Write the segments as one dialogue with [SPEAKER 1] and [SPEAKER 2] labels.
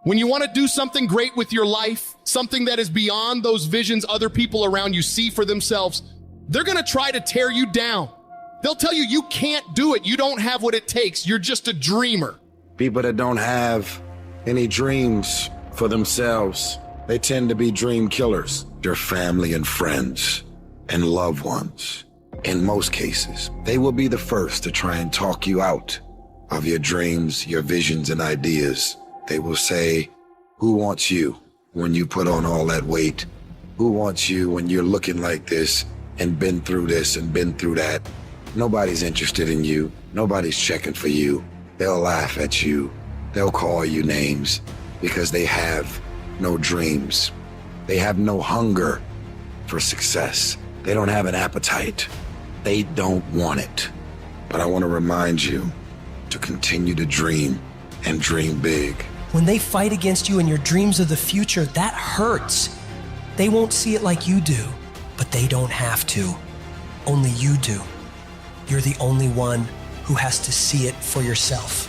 [SPEAKER 1] When you want to do something great with your life, something that is beyond those visions other people around you see for themselves, they're going to try to tear you down. They'll tell you you can't do it. You don't have what it takes. You're just a dreamer.
[SPEAKER 2] People that don't have any dreams for themselves, they tend to be dream killers. Their family and friends and loved ones. In most cases, they will be the first to try and talk you out of your dreams, your visions, and ideas. They will say, who wants you when you put on all that weight? Who wants you when you're looking like this and been through this and been through that? Nobody's interested in you. Nobody's checking for you. They'll laugh at you. They'll call you names because they have no dreams. They have no hunger for success. They don't have an appetite. They don't want it. But I want to remind you to continue to dream and dream big.
[SPEAKER 3] When they fight against you in your dreams of the future, that hurts. They won't see it like you do, but they don't have to. Only you do. You're the only one who has to see it for yourself.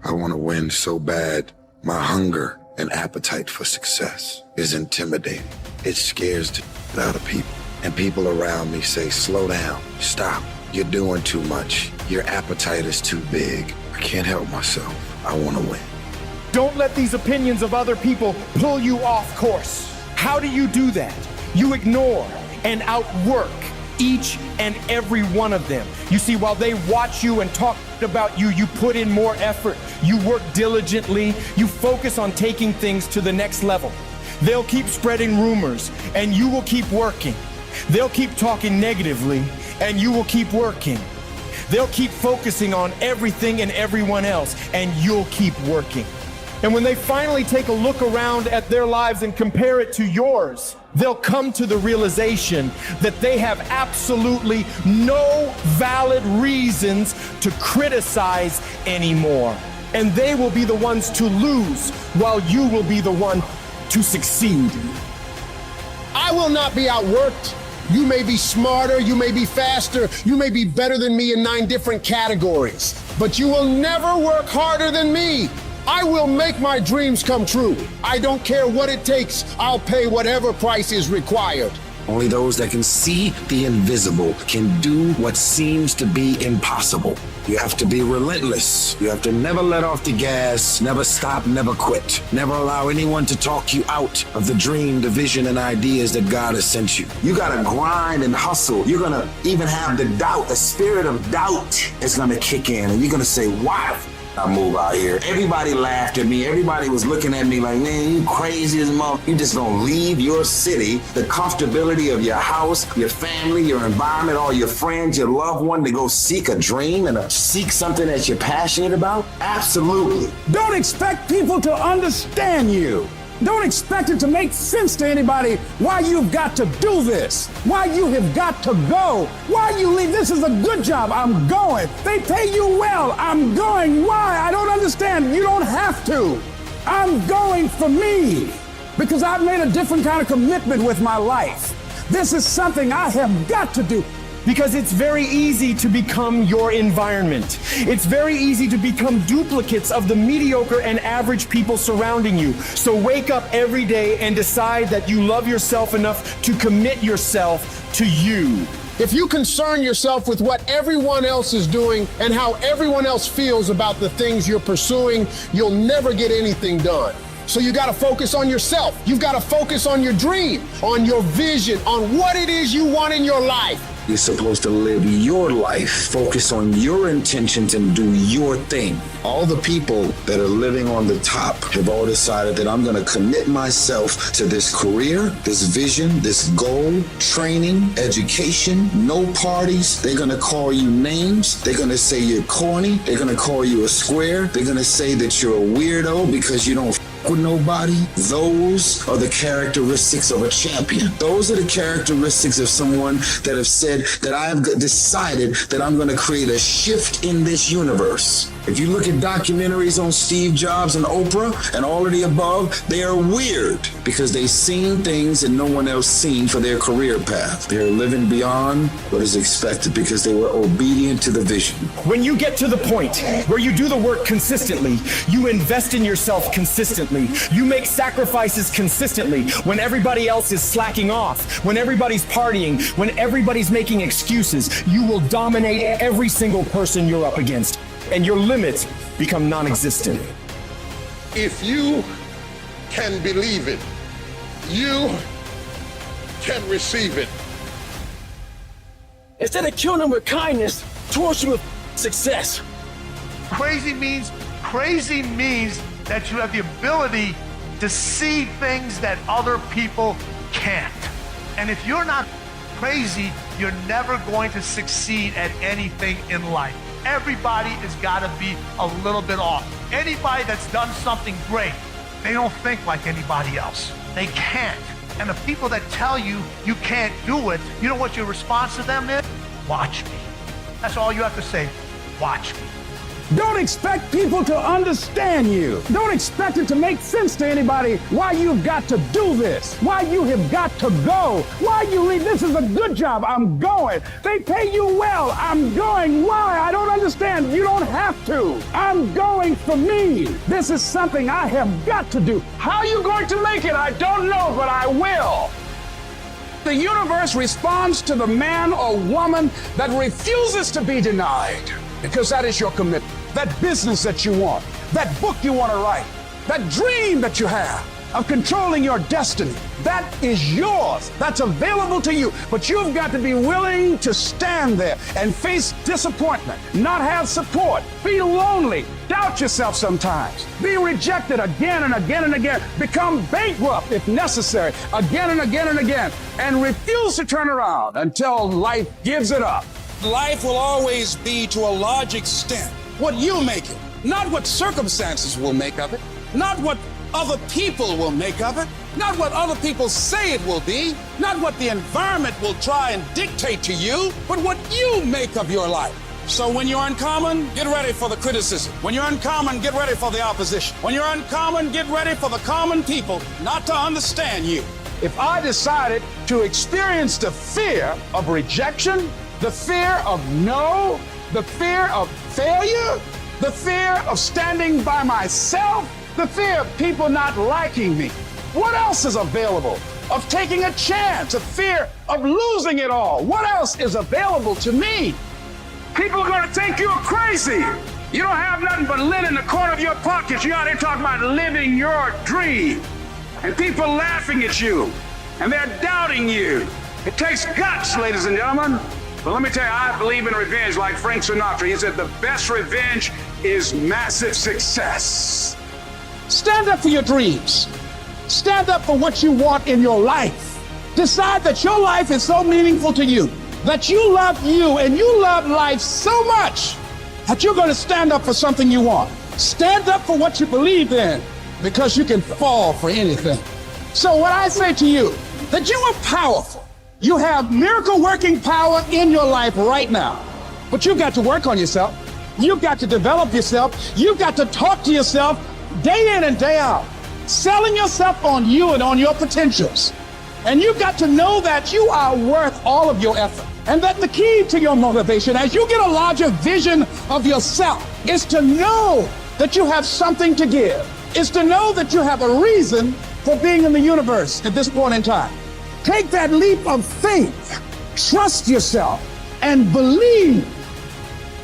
[SPEAKER 2] I want to win so bad. My hunger and appetite for success is intimidating. It scares the shit out of people. And people around me say, slow down, stop. You're doing too much. Your appetite is too big. I can't help myself. I want to win.
[SPEAKER 4] Don't let these opinions of other people pull you off course. How do you do that? You ignore and outwork each and every one of them. You see, while they watch you and talk about you, you put in more effort. You work diligently. You focus on taking things to the next level. They'll keep spreading rumors and you will keep working. They'll keep talking negatively and you will keep working. They'll keep focusing on everything and everyone else and you'll keep working. And when they finally take a look around at their lives and compare it to yours, they'll come to the realization that they have absolutely no valid reasons to criticize anymore. And they will be the ones to lose while you will be the one to succeed.
[SPEAKER 5] I will not be outworked. You may be smarter, you may be faster, you may be better than me in 9 different categories, but you will never work harder than me. I will make my dreams come true. I don't care what it takes. I'll pay whatever price is required.
[SPEAKER 2] Only those that can see the invisible can do what seems to be impossible. You have to be relentless. You have to never let off the gas, never stop, never quit. Never allow anyone to talk you out of the dream, the vision, and ideas that God has sent you. You gotta grind and hustle. You're gonna even have the doubt, the spirit of doubt is gonna kick in, and you're gonna say, why I move out here? Everybody laughed at me. Everybody was looking at me like, man, you crazy as mother. You just gonna leave your city, the comfortability of your house, your family, your environment, all your friends, your loved one to go seek a dream and seek something that you're passionate about? Absolutely.
[SPEAKER 6] Don't expect people to understand you. Don't expect it to make sense to anybody why you've got to do this, why you have got to go, why you leave. This is a good job. I'm going. They pay you well. I'm going. Why? I don't understand. You don't have to. I'm going for me because I've made a different kind of commitment with my life. This is something I have got to do.
[SPEAKER 4] Because it's very easy to become your environment. It's very easy to become duplicates of the mediocre and average people surrounding you. So wake up every day and decide that you love yourself enough to commit yourself to you.
[SPEAKER 5] If you concern yourself with what everyone else is doing and how everyone else feels about the things you're pursuing, you'll never get anything done. So you gotta focus on yourself. You've gotta focus on your dream, on your vision, on what it is you want in your life.
[SPEAKER 2] You're supposed to live your life, focus on your intentions and do your thing. All the people that are living on the top have all decided that I'm gonna commit myself to this career, this vision, this goal, training, education, no parties. They're gonna call you names. They're gonna say you're corny. They're gonna call you a square. They're gonna say that you're a weirdo because you don't with nobody. Those are the characteristics of a champion. Those are the characteristics of someone that have said that I have decided that I'm going to create a shift in this universe. If you look at documentaries on Steve Jobs and Oprah and all of the above, they are weird because they've seen things that no one else seen for their career path. They're living beyond what is expected because they were obedient to the vision.
[SPEAKER 4] When you get to the point where you do the work consistently, you invest in yourself consistently, you make sacrifices consistently when everybody else is slacking off, when everybody's partying, when everybody's making excuses, you will dominate every single person you're up against, and your limits become non-existent.
[SPEAKER 5] If you can believe it, you can receive it.
[SPEAKER 7] Instead of killing them with kindness, torture them with success.
[SPEAKER 8] Crazy means that you have the ability to see things that other people can't. And if you're not crazy, you're never going to succeed at anything in life. Everybody has got to be a little bit off. Anybody that's done something great, they don't think like anybody else. They can't. And the people that tell you you can't do it, you know what your response to them is? Watch me. That's all you have to say. Watch me.
[SPEAKER 6] Don't expect people to understand you. Don't expect it to make sense to anybody why you've got to do this, why you have got to go, why you leave. This is a good job. I'm going. They pay you well. I'm going. Why? I don't understand. You don't have to. I'm going for me. This is something I have got to do. How are you going to make it? I don't know, but I will. The universe responds to the man or woman that refuses to be denied, because that is your commitment. That business that you want, that book you want to write, that dream that you have of controlling your destiny, that is yours. That's available to you. But you've got to be willing to stand there and face disappointment, not have support, be lonely, doubt yourself sometimes, be rejected again and again and again, become bankrupt if necessary, again and again and again, and refuse to turn around until life gives it up.
[SPEAKER 9] Life will always be, to a large extent, what you make it, not what circumstances will make of it, not what other people will make of it, not what other people say it will be, not what the environment will try and dictate to you, but what you make of your life. So when you're uncommon, get ready for the criticism. When you're uncommon, get ready for the opposition. When you're uncommon, get ready for the common people not to understand you.
[SPEAKER 6] If I decided to experience the fear of rejection, the fear of no, the fear of failure, the fear of standing by myself, the fear of people not liking me, what else is available? Of taking a chance, a fear of losing it all. What else is available to me? People are going to think you're crazy. You don't have nothing but lint in the corner of your pockets. You're out there talking about living your dream. And people laughing at you. And they're doubting you. It takes guts, ladies and gentlemen. But let me tell you, I believe in revenge like Frank Sinatra. He said the best revenge is massive success. Stand up for your dreams. Stand up for what you want in your life. Decide that your life is so meaningful to you, that you love you and you love life so much that you're going to stand up for something you want. Stand up for what you believe in, because you can fall for anything. So what I say to you, that you are powerful. You have miracle working power in your life right now, but you've got to work on yourself. You've got to develop yourself. You've got to talk to yourself day in and day out, selling yourself on you and on your potentials. And you've got to know that you are worth all of your effort, and that the key to your motivation as you get a larger vision of yourself is to know that you have something to give, is to know that you have a reason for being in the universe at this point in time. Take that leap of faith, trust yourself, and believe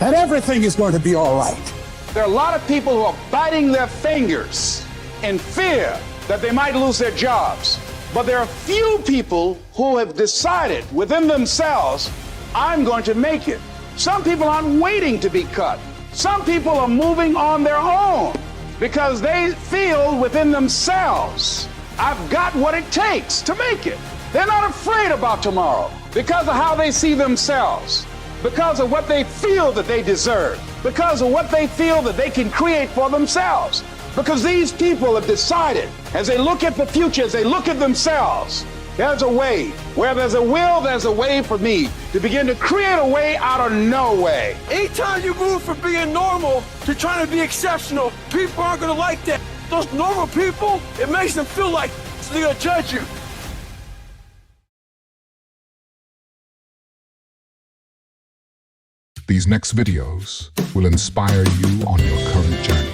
[SPEAKER 6] that everything is going to be all right. There are a lot of people who are biting their fingers in fear that they might lose their jobs. But there are few people who have decided within themselves, I'm going to make it. Some people aren't waiting to be cut. Some people are moving on their own because they feel within themselves, I've got what it takes to make it. They're not afraid about tomorrow because of how they see themselves, because of what they feel that they deserve, because of what they feel that they can create for themselves. Because these people have decided, as they look at the future, as they look at themselves, There's a way. Where there's a will, there's a way for me to begin to create a way out of no way.
[SPEAKER 7] Anytime you move from being normal to trying to be exceptional, people aren't gonna like that. Those normal people, it makes them feel like they're gonna judge you.
[SPEAKER 10] These next videos will inspire you on your current journey.